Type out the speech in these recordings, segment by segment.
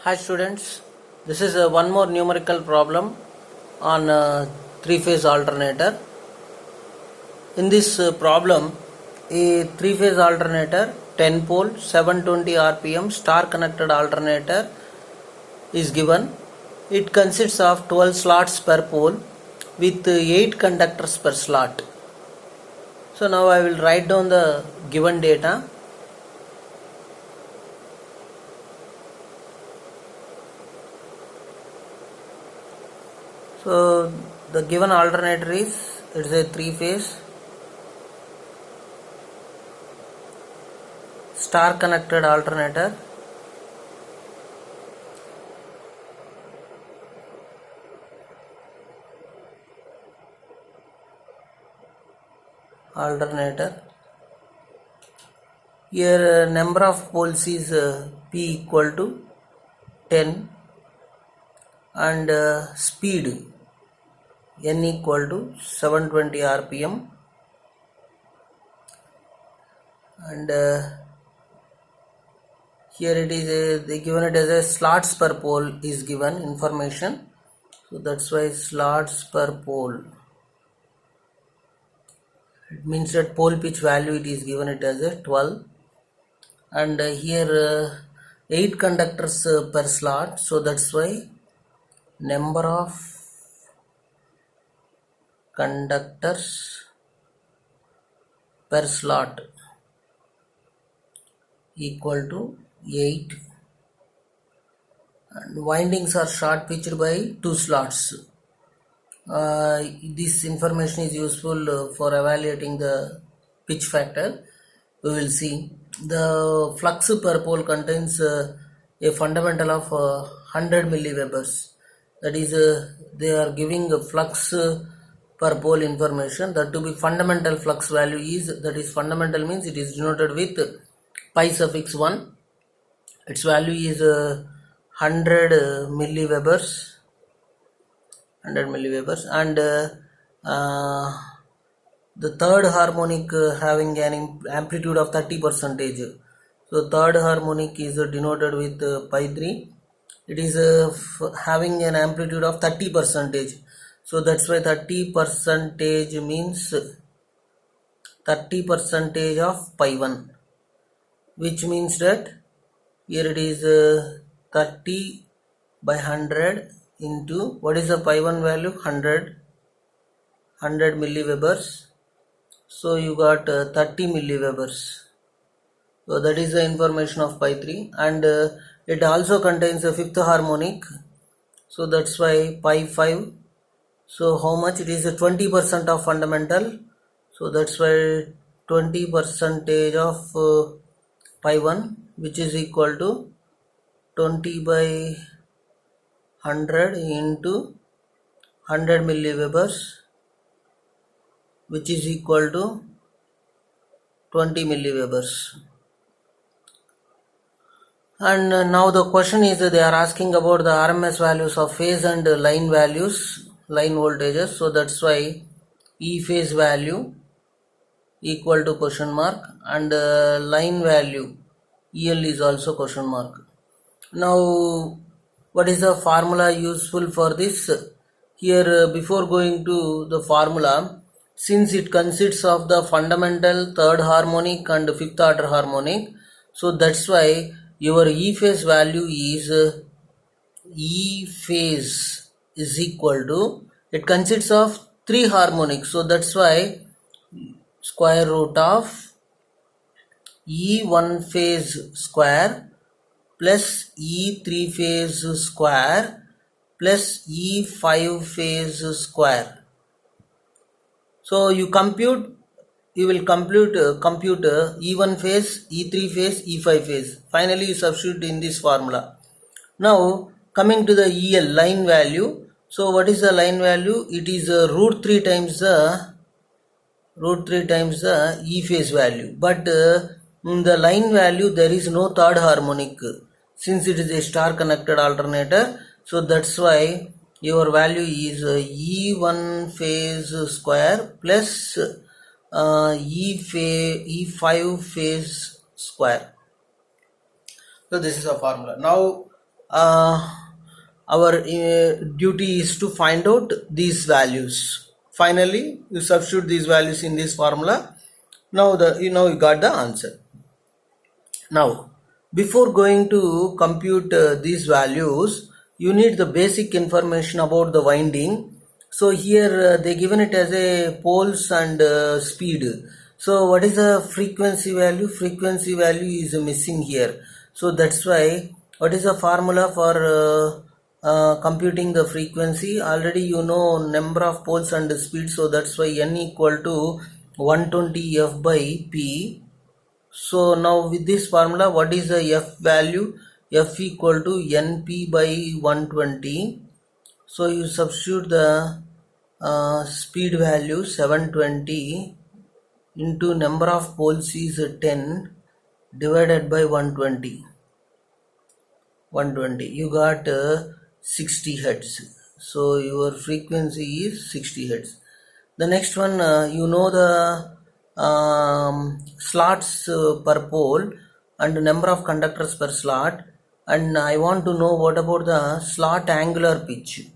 Hi students, this is one more numerical problem on three-phase alternator. In this problem, a three-phase alternator, 10 pole, 720 RPM star connected alternator is given. It consists of 12 slots per pole with 8 conductors per slot. So now I will write down the given data. So the given alternator is, it is a three-phase star connected alternator. Here number of poles is P equal to 10 and speed N equal to 720 RPM and here it is they given it as a slots per pole is given information, so that's why slots per pole, it means that pole pitch value it is given it as a 12 and here 8 conductors per slot, so that's why number of conductors per slot equal to 8 and windings are short pitched by 2 slots. This information is useful for evaluating the pitch factor. We will see the flux per pole contains a fundamental of 100 milliwebers. That is, they are giving a flux per pole information. That to be fundamental flux value is, that is fundamental means it is denoted with pi suffix 1. Its value is 100 milliwebers. And the third harmonic having an amplitude of 30%. So third harmonic is denoted with pi 3. It is having an amplitude of 30%. So that's why 30% means 30% of pi 1, which means that here it is 30 by 100 into, what is the pi 1 value? 100 milliwebers. So you got 30 milliwebers. So that is the information of pi 3 and it also contains a fifth harmonic. So that's why pi 5. So how much? It is 20% of fundamental. So that's why 20% of pi 1, which is equal to 20 by 100 into 100 milliwebers, which is equal to 20 milliwebers. And now the question is, they are asking about the RMS values of phase and line values, line voltages. So that's why E phase value equal to question mark and line value EL is also question mark. Now what is the formula useful for this? Here before going to the formula, since it consists of the fundamental, third harmonic and fifth order harmonic, so that's why your E phase value is E phase is equal to, it consists of 3 harmonics, so that's why square root of E1 phase square plus E3 phase square plus E5 phase square. So you will compute E1 phase, E3 phase, E5 phase. Finally you substitute in this formula. Now coming to the EL, line value. So what is the line value? It is root 3 times the E phase value. But in the line value there is no third harmonic, since it is a star connected alternator. So that's why your value is E1 phase square plus E5 phase square. So this is a formula. Now our duty is to find out these values. Finally, you substitute these values in this formula. Now you got the answer. Now, before going to compute these values, you need the basic information about the winding. So here they given it as a poles and speed. So what is the frequency value? Frequency value is missing here. So that's why, what is the formula for computing the frequency? Already you know number of poles and speed. So that's why n equal to 120 f by p. So now with this formula, what is the f value? F equal to np by 120. So you substitute the speed value 720 into number of poles is 10 divided by 120. You got 60 hertz. So your frequency is 60 hertz. The next one, you know the slots per pole and number of conductors per slot, and I want to know what about the slot angular pitch.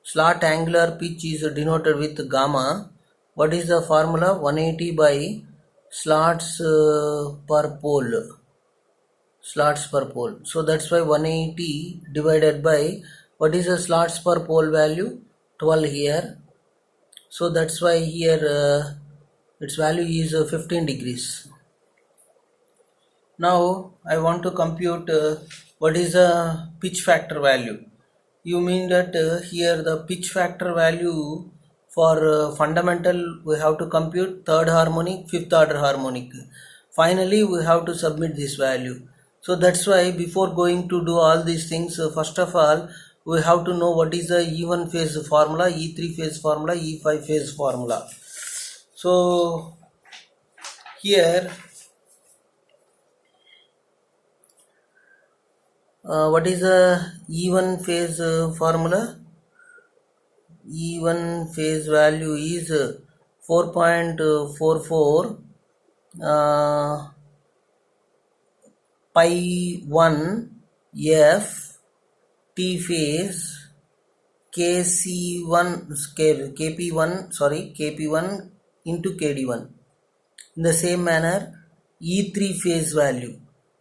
Slot angular pitch is denoted with gamma. What is the formula? 180 by slots per pole. Slots per pole. So that's why 180 divided by, what is the slots per pole value? 12 here. So that's why here its value is 15 degrees. Now I want to compute what is the pitch factor value. You mean that here the pitch factor value for fundamental we have to compute third harmonic, fifth order harmonic. Finally we have to submit this value. So that's why before going to do all these things, first of all we have to know what is the E1 phase formula, E3 phase formula, E5 phase formula. So here what is the E1 phase formula? E1 phase value is 4.44 pi 1 f t phase kp1 into kd1. In the same manner, E3 phase value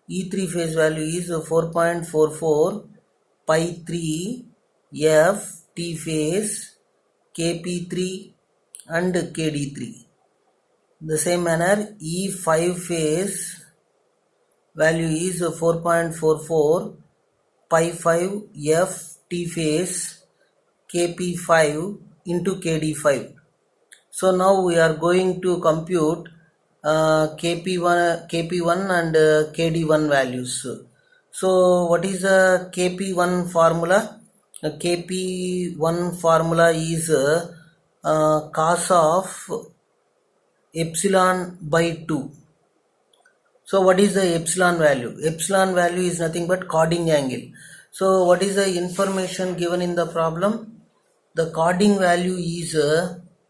is 4.44 pi 3 f t phase kp3 and kd3. In the same manner, E5 phase value is 4.44 pi 5 f t phase kp5 into kd5. So now we are going to compute kp1 and kd1 values. So what is the kp1 formula? kp1 formula is cos of epsilon by 2. So what is the epsilon value? Epsilon value is nothing but cording angle. So what is the information given in the problem? The cording value is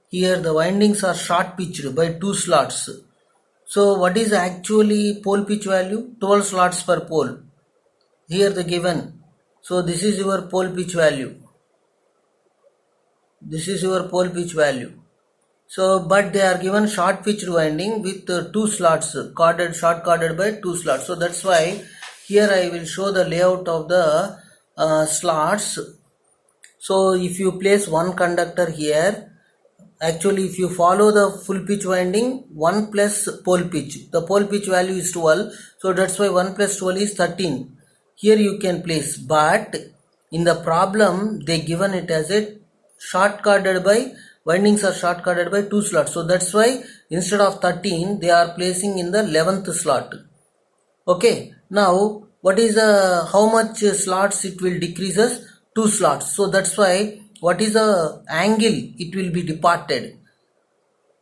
here the windings are short pitched by 2 slots. So what is actually pole pitch value? 12 slots per pole. Here the given. So this is your pole pitch value. So but they are given short pitched winding with 2 slots short corded by 2 slots. So that's why here I will show the layout of the slots. So if you place one conductor here, actually if you follow the full pitch winding, 1 plus pole pitch, the pole pitch value is 12, so that's why 1 plus 12 is 13. Here you can place, but in the problem they given it as a short corded by, windings are short corded by 2 slots, so that's why instead of 13 they are placing in the 11th slot. Okay, now what is how much slots it will decreases? 2 slots. So that's why what is the angle it will be departed.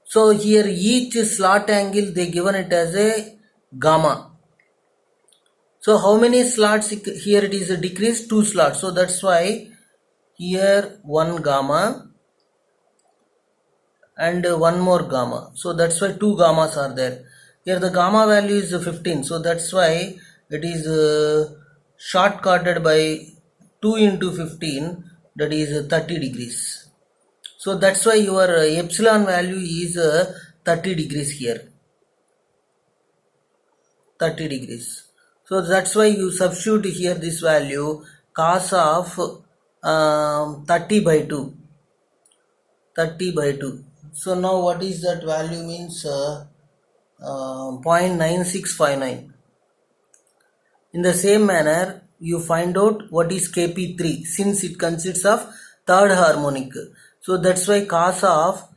So here each slot angle they given it as a gamma. So how many slots here it is a decrease? 2 slots. So that's why here 1 gamma and 1 more gamma. So that's why 2 gammas are there. Here the gamma value is 15. So that's why it is shortcutted by 2 into 15, that is 30 degrees. So that's why your epsilon value is 30 degrees here, 30 degrees. So that's why you substitute here this value cos of 30 by 2, 30 by 2. So now what is that value means 0.9659. In the same manner, you find out what is Kp3 since it consists of third harmonic. So that's why cos of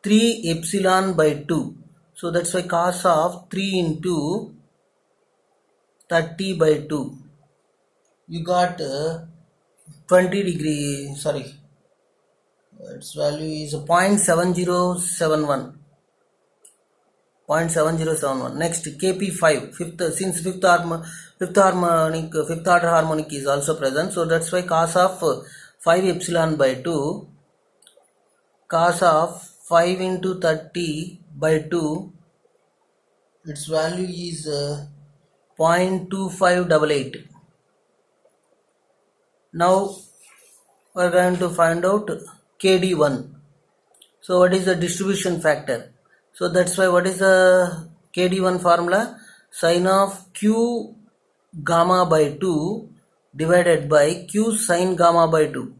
3 epsilon by 2. So that's why cos of 3 into 30 by 2. You got 20 degree, sorry, its value is 0.7071. 0.7071. Next, Kp5, since fifth order harmonic is also present, so that's why cos of 5 epsilon by 2, cos of 5 into 30 by 2, its value is 0.2588. Now we are going to find out KD1. So what is the distribution factor? So that's why what is the KD1 formula? Sine of Q gamma by 2 divided by Q sine gamma by 2.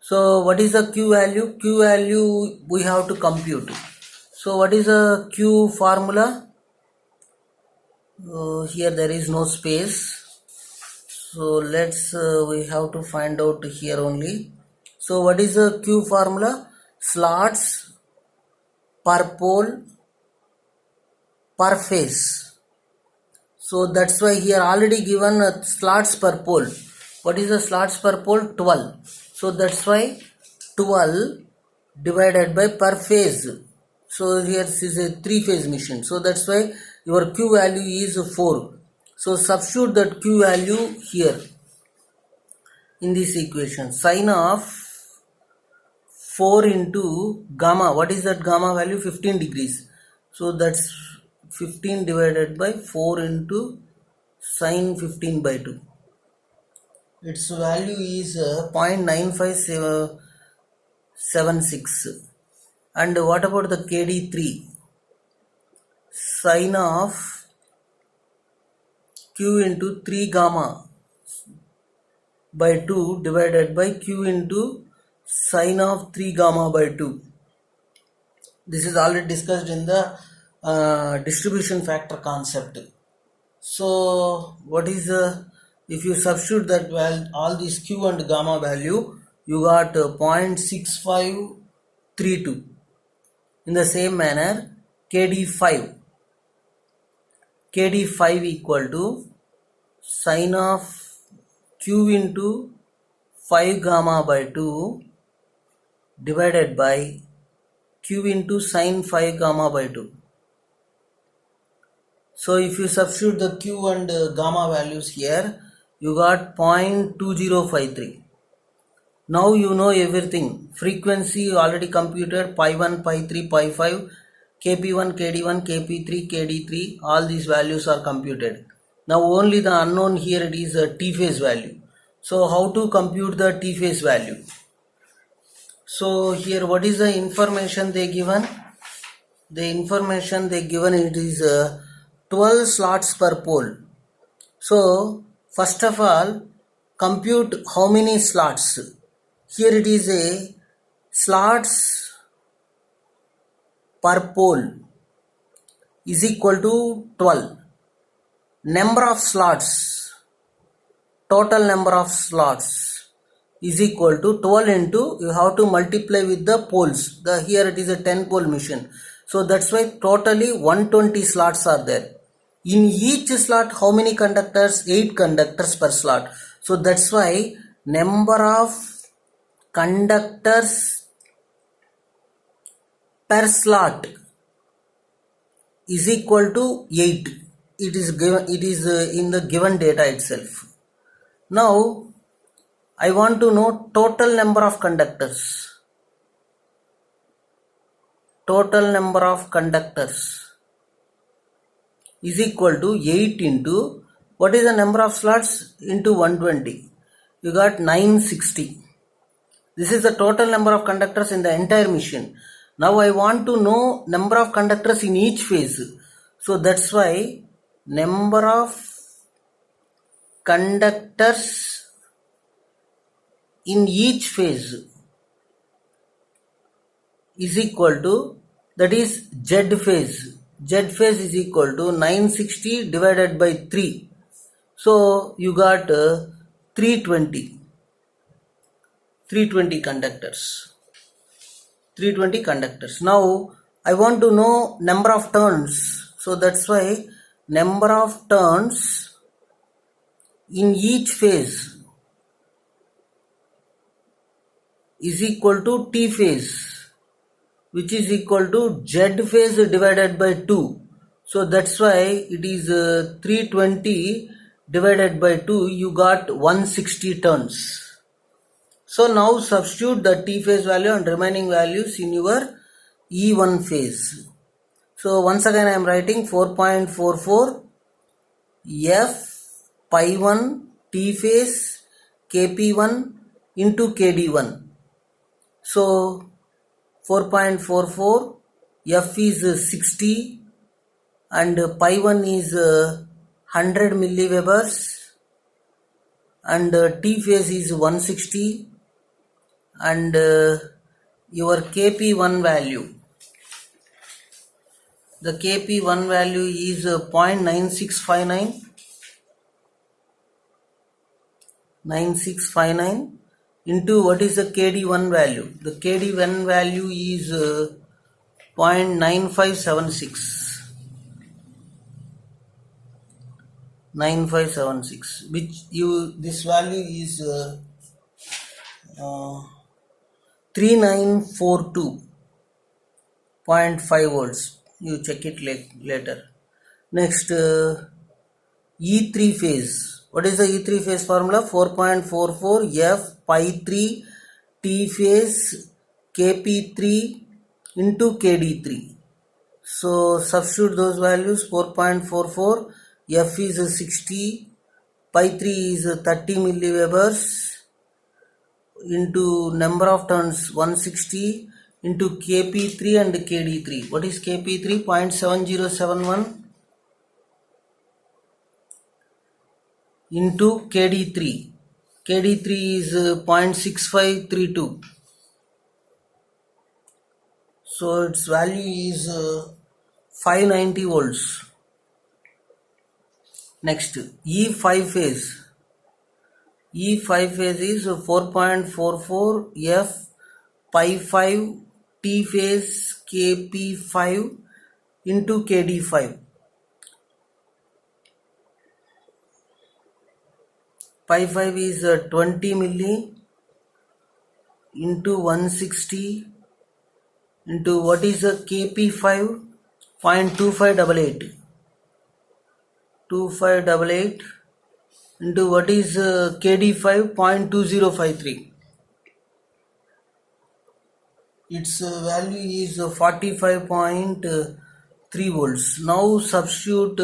So what is the Q value? Q value we have to compute. So what is the Q formula? Here there is no space. So let's we have to find out here only. So what is the Q formula? Slots per pole per phase. So that's why here already given slots per pole. What is the slots per pole? 12. So that's why 12 divided by per phase. So here this is a 3-phase machine. So that's why your Q value is 4. So substitute that Q value here in this equation. Sine of 4 into gamma. What is that gamma value? 15 degrees. So that's 15 divided by 4 into sine 15 by 2. Its value is 0.9576. And what about the KD3? Sine of Q into 3 gamma by 2 divided by Q into sine of 3 gamma by 2. This is already discussed in the distribution factor concept. So what is if you substitute that all these Q and gamma value, you got 0.6532. In the same manner, KD5 equal to sine of Q into 5 gamma by 2 divided by Q into sine 5 gamma by 2. So if you substitute the Q and gamma values here, you got 0.2053. Now you know everything. Frequency already computed, pi 1, pi 3, pi 5, Kp1, Kd1, Kp3, Kd3, all these values are computed. Now only the unknown here it is a T-phase value. So how to compute the T-phase value? So here what is the information they given? The information they given it is 12 slots per pole. So first of all, compute how many slots. Here it is a slots per pole is equal to 12. Number of slots, total number of slots is equal to 12 into, you have to multiply with the poles. Here it is a 10 pole machine. So that's why totally 120 slots are there. In each slot, how many conductors? 8 conductors per slot. So that's why number of conductors per slot is equal to 8. It is given. It is in the given data itself. Now I want to know total number of conductors. Total number of conductors is equal to 8 into What is the number of slots into 120? You got 960. This is the total number of conductors in the entire machine. Now I want to know number of conductors in each phase. So that's why number of conductors in each phase is equal to, that is Z phase. Z phase is equal to 960 divided by 3. So you got 320 conductors. 320 conductors. Now I want to know number of turns. So that's why number of turns in each phase is equal to T phase, which is equal to Z phase divided by 2. So that's why it is 320 divided by 2, you got 160 turns. So now substitute the T phase value and remaining values in your E1 phase. So once again I am writing 4.44 F pi 1 T phase Kp1 into Kd1. So 4.44 F is 60 and pi 1 is 100 milliwebers and T phase is 160 and your Kp1 value. The Kp1 value is 0.9659 into what is the Kd1 value? The Kd1 value is 0.9576, which this value is 3942.5 volts. You check it later. Next, E3 phase. What is the E3 phase formula? 4.44 F pi 3 T phase Kp3 into Kd3. So substitute those values. 4.44 F is 60, pi 3 is 30 milliwebers into number of turns 160 into Kp3 and Kd3. What is Kp3? 0.7071 into Kd3. Kd3 is 0.6532. So its value is 590 volts. Next, E5 phase. E5 phase is 4.44 F pi 5 T phase Kp5 into Kd5. Pi 5 is 20 milli into 160 into what is the Kp5? 0.2588. 2588 into what is Kd5? 0.2053. Its value is 45.3 volts. Now substitute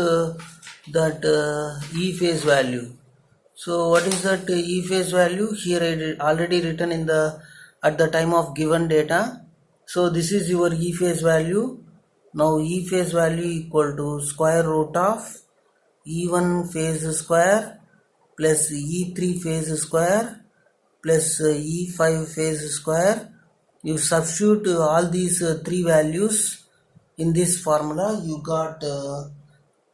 that E phase value. So what is that E phase value? Here I already written in the at the time of given data. So this is your E phase value. Now E phase value equal to square root of E1 phase square plus E3 phase square plus E5 phase square. You substitute all these three values in this formula, you got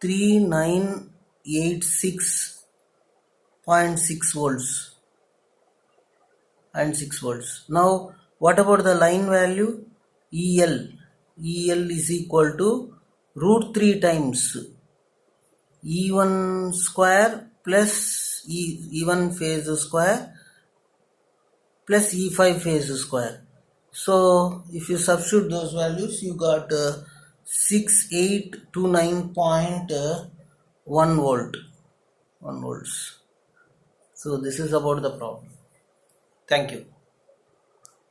3986.6 volts and 6 volts. Now what about the line value? EL is equal to root 3 times E1 square plus E1 phase square plus E5 phase square. So if you substitute those values, you got 6829.1 volts. So this is about the problem. Thank you.